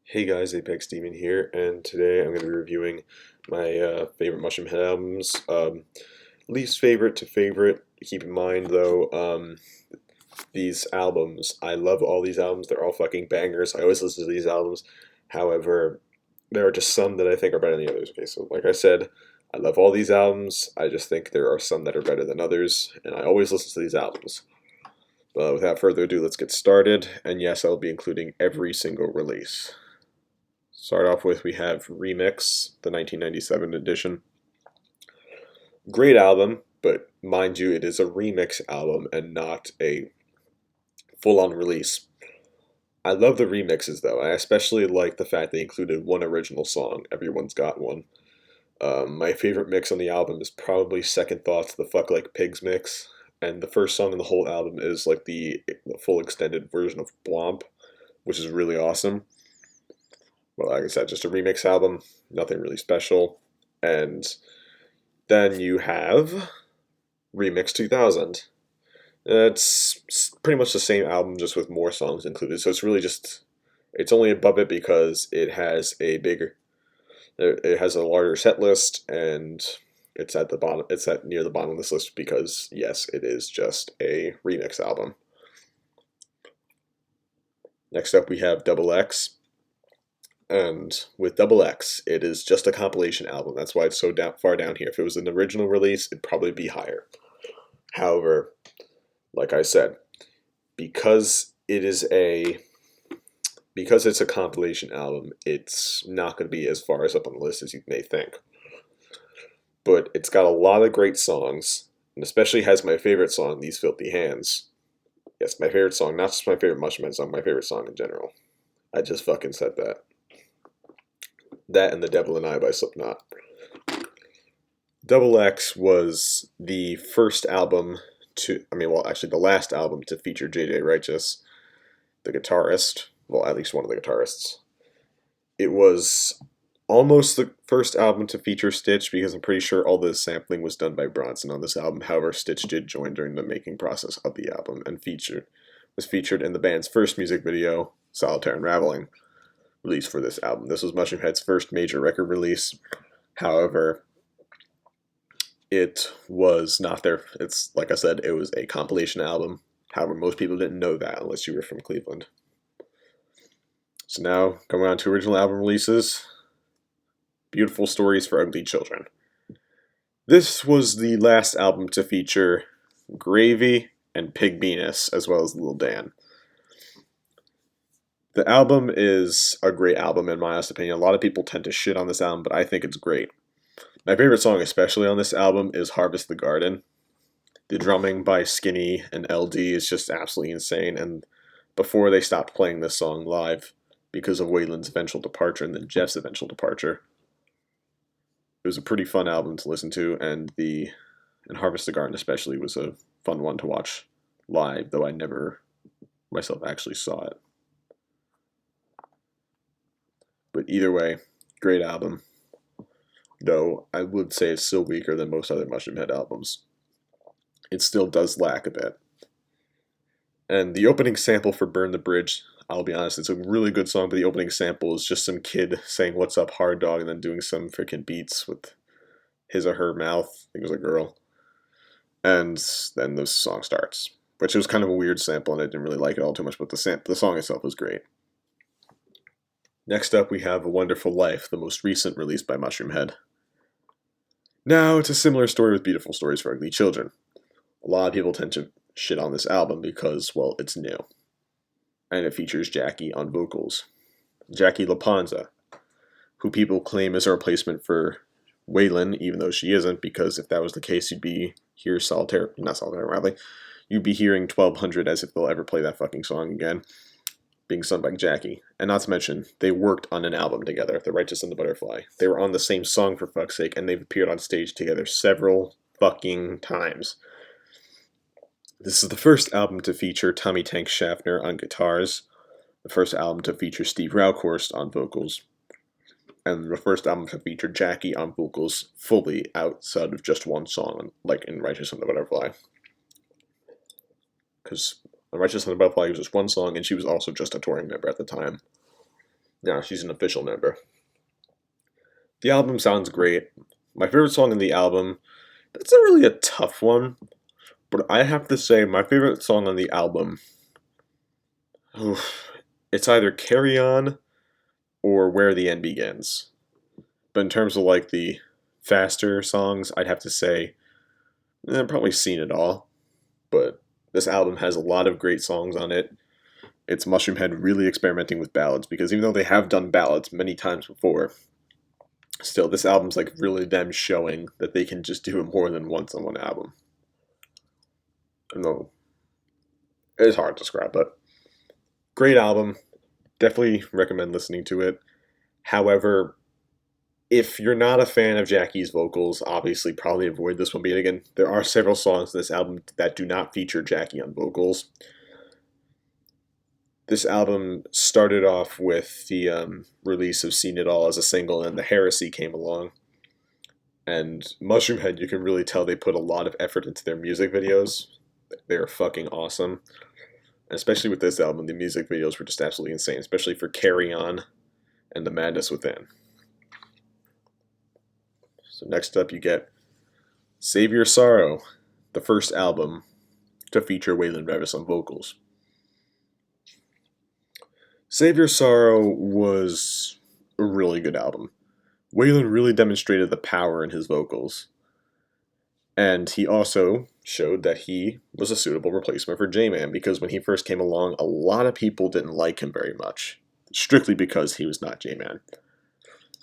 Hey guys, Apex Demon here, and today I'm going to be reviewing my favorite Mushroomhead albums. Least favorite to favorite. Keep in mind though, these albums, I love all these albums. They're all fucking bangers. I always listen to these albums. However, there are just some that I think are better than the others. Okay, so like I said, I love all these albums. I just think there are some that are better than others, and I always listen to these albums. But without further ado, let's get started. And yes, I'll be including every single release. Start off with, we have Remix, the 1997 edition. Great album, but mind you, it is a remix album and not a full-on release. I love the remixes though. I especially like the fact they included one original song. Everyone's got one. My favorite mix on the album is probably Second Thoughts, the Fuck Like Pigs mix. And the first song in the whole album is like the full extended version of Blomp, which is really awesome. Well, like I said, just a remix album, nothing really special. And then you have Remix 2000. It's pretty much the same album, just with more songs included. So it's really just, it's only above it because it has a larger set list, and it's at the bottom. It's at near the bottom of this list because yes, it is just a remix album. Next up, we have Double X. And with Double X, it is just a compilation album. That's why it's so far down here. If it was an original release, it'd probably be higher. However, like I said, because it's a compilation album, it's not going to be as far as up on the list as you may think. But it's got a lot of great songs, and especially has my favorite song, These Filthy Hands. Yes, my favorite song, not just my favorite Mushroomhead song, my favorite song in general. I just fucking said that. That and The Devil and I by Slipknot. Double X was the first album actually the last album to feature JJ Righteous, the guitarist, well, at least one of the guitarists. It was almost the first album to feature Stitch because I'm pretty sure all the sampling was done by Bronson on this album. However, Stitch did join during the making process of the album and was featured in the band's first music video, Solitaire Unraveling, released for this album. This was Mushroomhead's first major record release. However, it was not their. It's like I said, it was a compilation album. However, most people didn't know that unless you were from Cleveland. So now, going on to original album releases. Beautiful Stories for Ugly Children. This was the last album to feature Gravy and Pig Venus, as well as Lil Dan. The album is a great album in my honest opinion. A lot of people tend to shit on this album, but I think it's great. My favorite song, especially on this album, is Harvest the Garden. The drumming by Skinny and LD is just absolutely insane, and before they stopped playing this song live because of Waylon's eventual departure and then Jeff's eventual departure. It was a pretty fun album to listen to, and Harvest the Garden especially was a fun one to watch live, though I never myself actually saw it. But either way, great album. Though I would say it's still weaker than most other Mushroomhead albums. It still does lack a bit. And the opening sample for Burn the Bridge, I'll be honest, it's a really good song, but the opening sample is just some kid saying "What's up, hard dog," and then doing some freaking beats with his or her mouth. I think it was a girl. And then the song starts, which was kind of a weird sample, and I didn't really like it all too much, but the song itself was great. Next up, we have A Wonderful Life, the most recent release by Mushroomhead. Now, it's a similar story with Beautiful Stories for Ugly Children. A lot of people tend to shit on this album because, well, it's new. And it features Jackie on vocals. Jackie LaPonza, who people claim is a replacement for Waylon, even though she isn't, because if that was the case, you'd be hearing 1200 as if they'll ever play that fucking song again, being sung by Jackie. And not to mention, they worked on an album together, The Righteous and the Butterfly. They were on the same song, for fuck's sake, and they've appeared on stage together several fucking times. This is the first album to feature Tommy Tank Schaffner on guitars, the first album to feature Steve Raukhorst on vocals, and the first album to feature Jackie on vocals fully outside of just one song, like in Righteous and the Butterfly. Because on Righteous and the Butterfly was just one song, and she was also just a touring member at the time. Now she's an official member. The album sounds great. My favorite song in the album, that's not really a tough one, but I have to say my favorite song on the album, oof, it's either Carry On or Where the End Begins. But in terms of like the faster songs, I'd have to say I've probably Seen It All. But this album has a lot of great songs on it. It's Mushroomhead really experimenting with ballads because even though they have done ballads many times before, still this album's like really them showing that they can just do it more than once on one album. I know it's hard to describe, but great album. Definitely recommend listening to it. However, if you're not a fan of Jackie's vocals, obviously probably avoid this one. But again, there are several songs in this album that do not feature Jackie on vocals. This album started off with the release of Seen It All as a single, and The Heresy came along. And Mushroomhead, you can really tell they put a lot of effort into their music videos. They're fucking awesome. And especially with this album, the music videos were just absolutely insane, especially for Carry On and The Madness Within. So next up you get Save Your Sorrow, the first album to feature Waylon Revis on vocals. Save Your Sorrow was a really good album. Waylon really demonstrated the power in his vocals. And he also showed that he was a suitable replacement for J-Man, because when he first came along, a lot of people didn't like him very much, strictly because he was not J-Man.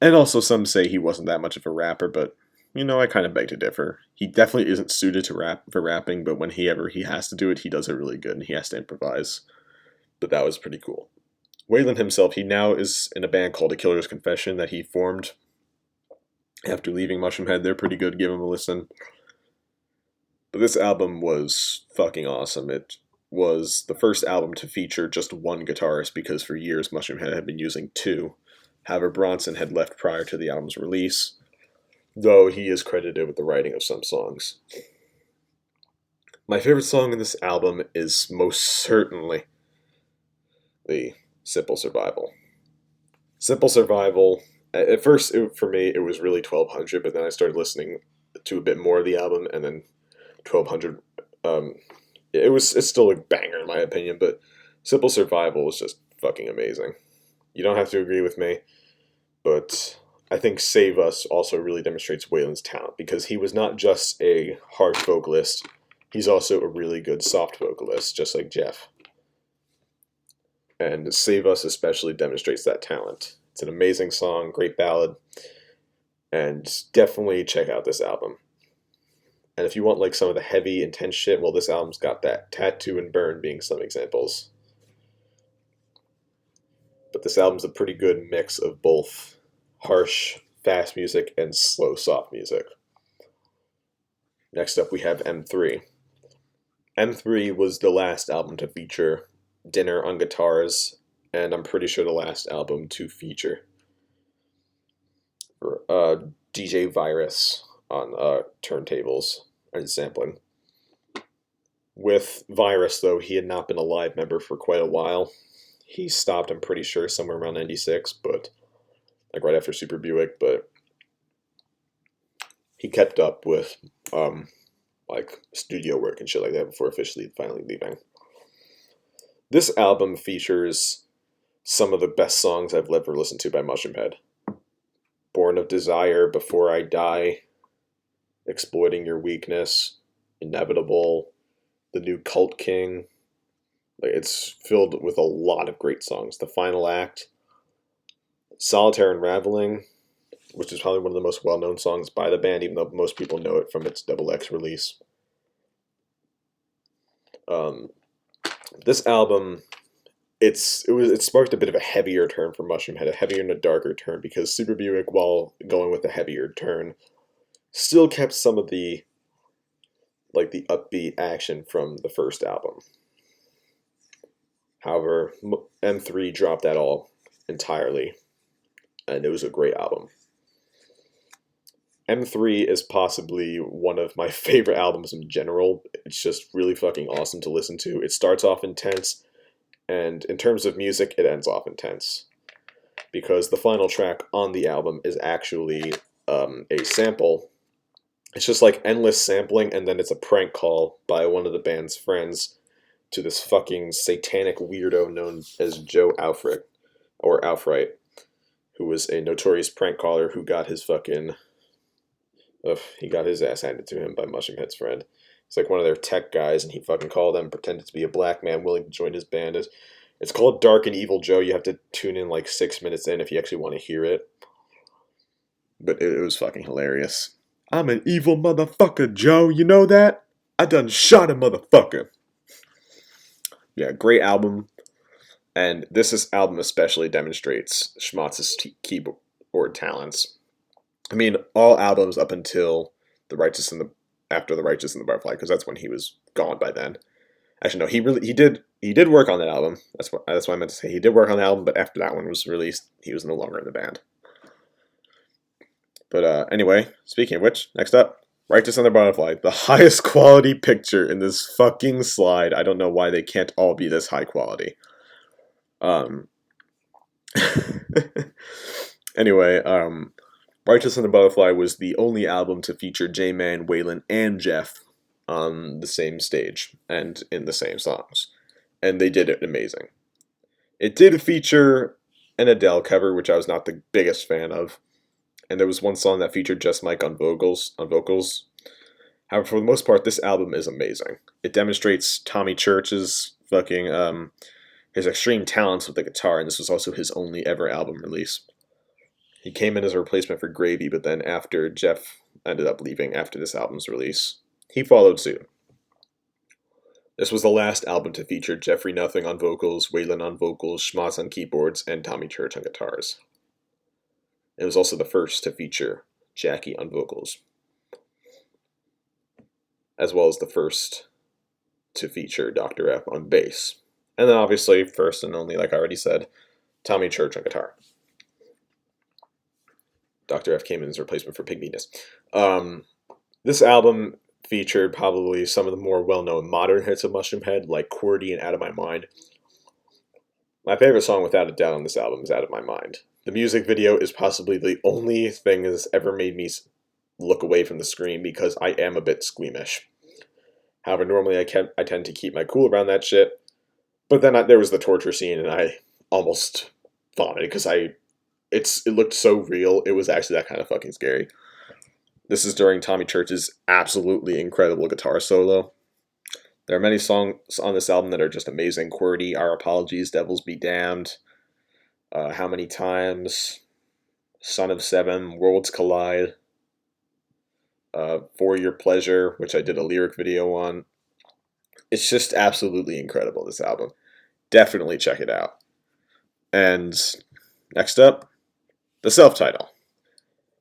And also some say he wasn't that much of a rapper, but, I kind of beg to differ. He definitely isn't suited to for rapping, but when he has to do it, he does it really good, and he has to improvise. But that was pretty cool. Waylon himself, he now is in a band called A Killer's Confession that he formed after leaving Mushroomhead. They're pretty good, give them a listen. But this album was fucking awesome. It was the first album to feature just one guitarist, because for years Mushroomhead had been using two. However, Bronson had left prior to the album's release, though he is credited with the writing of some songs. My favorite song in this album is most certainly the Simple Survival. Simple Survival, at first for me it was really 1200, but then I started listening to a bit more of the album, and then 1200, it's still a banger in my opinion, but Simple Survival is just fucking amazing. You don't have to agree with me, but I think Save Us also really demonstrates Waylon's talent, because he was not just a harsh vocalist, he's also a really good soft vocalist, just like Jeff. And Save Us especially demonstrates that talent. It's an amazing song, great ballad, and definitely check out this album. And if you want like some of the heavy, intense shit, well, this album's got that. Tattoo and Burn being some examples. But this album's a pretty good mix of both harsh, fast music and slow, soft music. Next up we have M3. M3 was the last album to feature Dinner on guitars, and I'm pretty sure the last album to feature DJ Virus on turntables and sampling. With Virus, though, he had not been a live member for quite a while. He stopped, I'm pretty sure, somewhere around 96, but like right after Super Buick, but he kept up with like studio work and shit like that before officially finally leaving. This album features some of the best songs I've ever listened to by Mushroomhead. Born of Desire, Before I Die, Exploiting Your Weakness, Inevitable, The New Cult King. It's filled with a lot of great songs. The Final Act, Solitaire Unraveling, which is probably one of the most well-known songs by the band, even though most people know it from its Double X release. This album, it sparked a bit of a heavier turn for Mushroomhead, a heavier and a darker turn, because Super Buick, while going with a heavier turn, still kept some of the the upbeat action from the first album. However, M3 dropped that all entirely, and it was a great album. M3 is possibly one of my favorite albums in general. It's just really fucking awesome to listen to. It starts off intense, and in terms of music, it ends off intense. because the final track on the album is actually a sample. It's just like endless sampling, and then it's a prank call by one of the band's friends to this fucking satanic weirdo known as Joe Alfric, or Alfright, who was a notorious prank caller who got his fucking, he got his ass handed to him by Mushroomhead's friend. It's like one of their tech guys, and he fucking called them, pretended to be a black man willing to join his band. It's called Dark and Evil Joe. You have to tune in like 6 minutes in if you actually want to hear it. But it was fucking hilarious. I'm an evil motherfucker, Joe. You know that? I done shot a motherfucker. Yeah, great album. And this album especially demonstrates Schmatz's keyboard talents. I mean, all albums up until after the Righteous and the Butterfly, because that's when he was gone by then. Actually, no, he did work on that album. That's what I meant to say. He did work on the album, but after that one was released, he was no longer in the band. But anyway, speaking of which, next up, Righteous and the Butterfly, the highest quality picture in this fucking slide. I don't know why they can't all be this high quality. Anyway, Righteous and the Butterfly was the only album to feature J-Man, Waylon, and Jeff on the same stage and in the same songs. And they did it amazing. It did feature an Adele cover, which I was not the biggest fan of. And there was one song that featured just Mike on vocals. However, for the most part, this album is amazing. It demonstrates Tommy Church's fucking his extreme talents with the guitar, and this was also his only ever album release. He came in as a replacement for Gravy, but then after Jeff ended up leaving after this album's release, he followed suit. This was the last album to feature Jeffrey Nothing on vocals, Waylon on vocals, Schmatz on keyboards, and Tommy Church on guitars. It was also the first to feature Jackie on vocals, as well as the first to feature Dr. F on bass. And then obviously, first and only, like I already said, Tommy Church on guitar. Dr. F came in as a replacement for Pig Venus. This album featured probably some of the more well-known modern hits of Mushroomhead, like QWERTY and Out of My Mind. My favorite song, without a doubt, on this album is Out of My Mind. The music video is possibly the only thing that's ever made me look away from the screen because I am a bit squeamish. However, normally I tend to keep my cool around that shit. But then there was the torture scene, and I almost vomited because it looked so real. It was actually that kind of fucking scary. This is during Tommy Church's absolutely incredible guitar solo. There are many songs on this album that are just amazing. QWERTY, Our Apologies, Devils Be Damned, How Many Times, Son of Seven, Worlds Collide, For Your Pleasure, which I did a lyric video on. It's just absolutely incredible, this album. Definitely check it out. And next up, the self-title.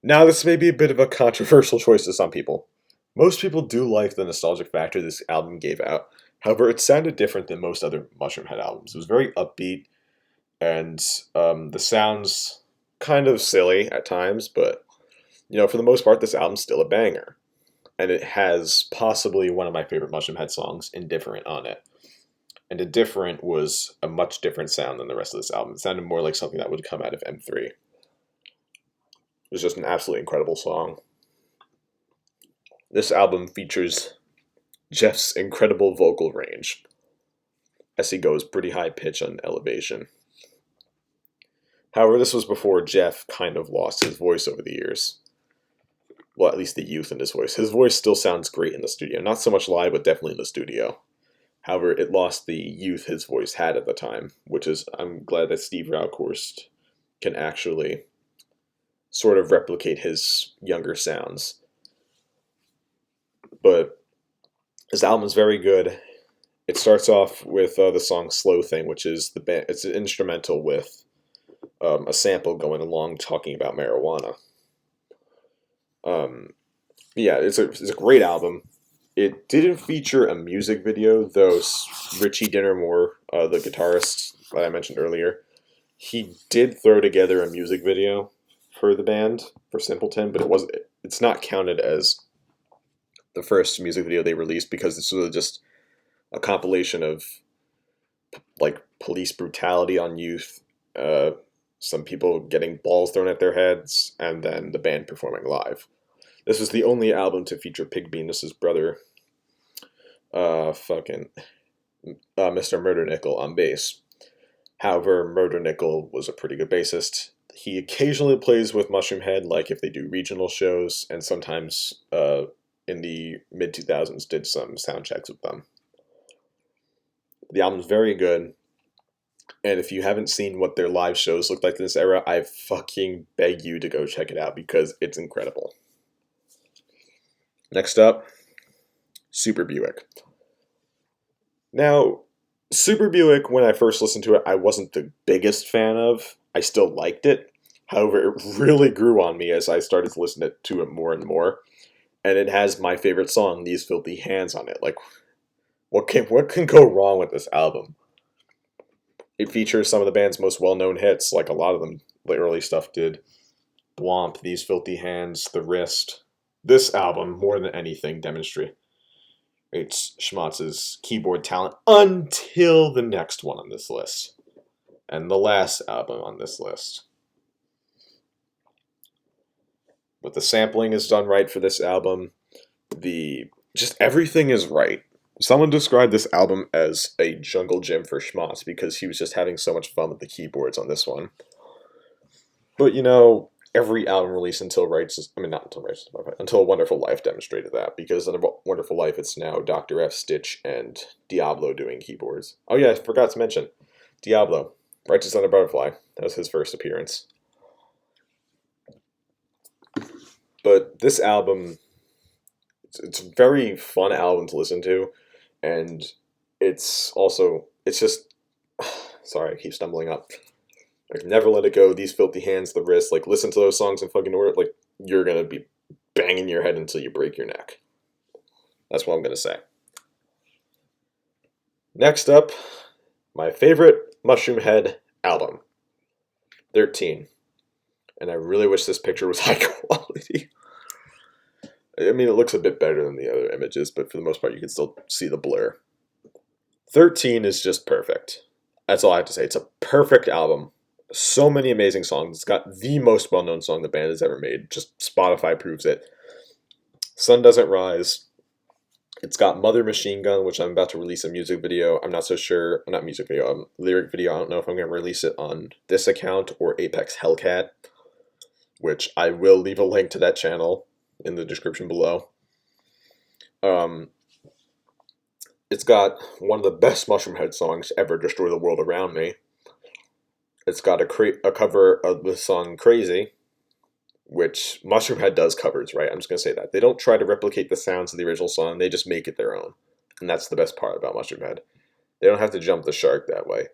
Now, this may be a bit of a controversial choice to some people. Most people do like the nostalgic factor this album gave out. However, it sounded different than most other Mushroomhead albums. It was very upbeat, and the sounds kind of silly at times, but for the most part, this album's still a banger. And it has possibly one of my favorite Mushroomhead songs, Indifferent, on it. And Indifferent was a much different sound than the rest of this album. It sounded more like something that would come out of M3. It was just an absolutely incredible song. This album features Jeff's incredible vocal range, as he goes pretty high pitch on elevation. However, this was before Jeff kind of lost his voice over the years. Well, at least the youth in his voice. His voice still sounds great in the studio. Not so much live, but definitely in the studio. However, it lost the youth his voice had at the time, which is, I'm glad that Steve Raukhorst can actually sort of replicate his younger sounds. But this album is very good. It starts off with the song Slow Thing, which is it's an instrumental with a sample going along talking about marijuana. Yeah, it's a great album. It didn't feature a music video, though Richie Dinnermore, the guitarist that I mentioned earlier, he did throw together a music video for the band, for Simpleton, but it's not counted as the first music video they released because this was just a compilation of like police brutality on youth, some people getting balls thrown at their heads, and then the band performing live. This was the only album to feature Pig Venus's brother, fucking Mr. Murder Nickel on bass. However, Murder Nickel was a pretty good bassist. He occasionally plays with Mushroomhead, like if they do regional shows, and sometimes in the mid 2000s did some sound checks with them. The album's very good, and if you haven't seen what their live shows look like in this era, I fucking beg you to go check it out because it's incredible. Next up, Super Buick. Now, Super Buick, when I first listened to it, I wasn't the biggest fan of. I still liked it. However, it really grew on me as I started to listen to it more and more. And it has my favorite song, These Filthy Hands, on it. Like, what can go wrong with this album? It features some of the band's most well-known hits, like a lot of them, the early stuff did. Blomp, These Filthy Hands, The Wrist. This album, more than anything, demonstrates Schmatz's keyboard talent until the next one on this list. And the last album on this list. But the sampling is done right for this album. Just everything is right. Someone described this album as a jungle gym for Schmatz because he was just having so much fun with the keyboards on this one. But every album released until until Wonderful Life demonstrated that, because in Wonderful Life it's now Dr. F, Stitch, and Diablo doing keyboards. Oh yeah, I forgot to mention Diablo, Righteous on a Butterfly. That was his first appearance. But this album, it's a very fun album to listen to, and it's just, sorry, I keep stumbling up. Like, Never Let It Go, These Filthy Hands, The Wrist, like, listen to those songs in fucking order, like, you're gonna be banging your head until you break your neck. That's what I'm gonna say. Next up, my favorite Mushroomhead album, 13. And I really wish this picture was high quality. I mean, it looks a bit better than the other images, but for the most part, you can still see the blur. 13 is just perfect. That's all I have to say. It's a perfect album. So many amazing songs. It's got the most well-known song the band has ever made. Just Spotify proves it. Sun Doesn't Rise. It's got Mother Machine Gun, which I'm about to release a music video. I'm not so sure. Not music video, lyric video. I don't know if I'm going to release it on this account or Apex Hellcat, which I will leave a link to that channel in the description below. It's got one of the best Mushroomhead songs ever, Destroy the World Around Me. It's got a cover of the song Crazy, which Mushroomhead does covers, right? I'm just going to say that. They don't try to replicate the sounds of the original song, they just make it their own. And that's the best part about Mushroomhead. They don't have to jump the shark that way.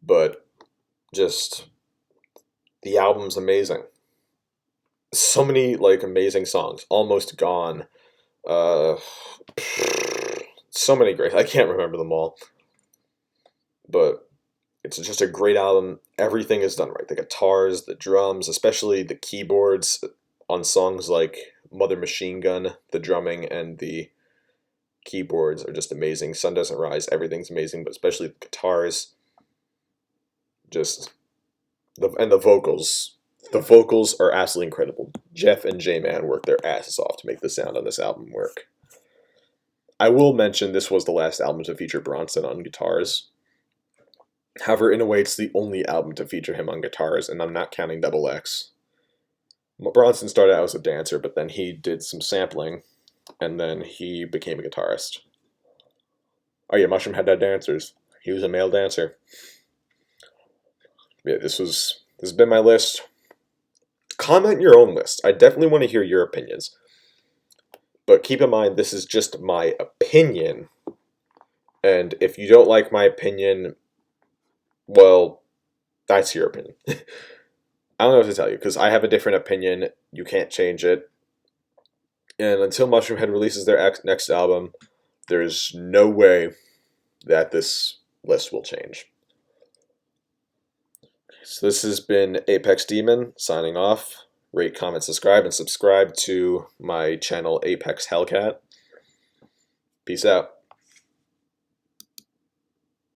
But just, the album's amazing. So many, like, amazing songs. Almost Gone. So many great, I can't remember them all. But it's just a great album. Everything is done right. The guitars, the drums, especially the keyboards on songs like Mother Machine Gun, the drumming and the keyboards are just amazing. Sun Doesn't Rise, everything's amazing, but especially the guitars. And the vocals. The vocals are absolutely incredible. Jeff and J-Man worked their asses off to make the sound on this album work. I will mention this was the last album to feature Bronson on guitars. However, in a way, it's the only album to feature him on guitars, and I'm not counting Double X. Bronson started out as a dancer, but then he did some sampling, and then he became a guitarist. Oh yeah, Mushroomhead had dancers. He was a male dancer. Yeah, this has been my list. Comment your own list. I definitely want to hear your opinions. But keep in mind, this is just my opinion. And if you don't like my opinion, well, that's your opinion. I don't know what to tell you, because I have a different opinion. You can't change it. And until Mushroomhead releases their next album, there's no way that this list will change. So this has been Apex Demon, signing off. Rate, comment, subscribe, and subscribe to my channel Apex Hellcat. Peace out.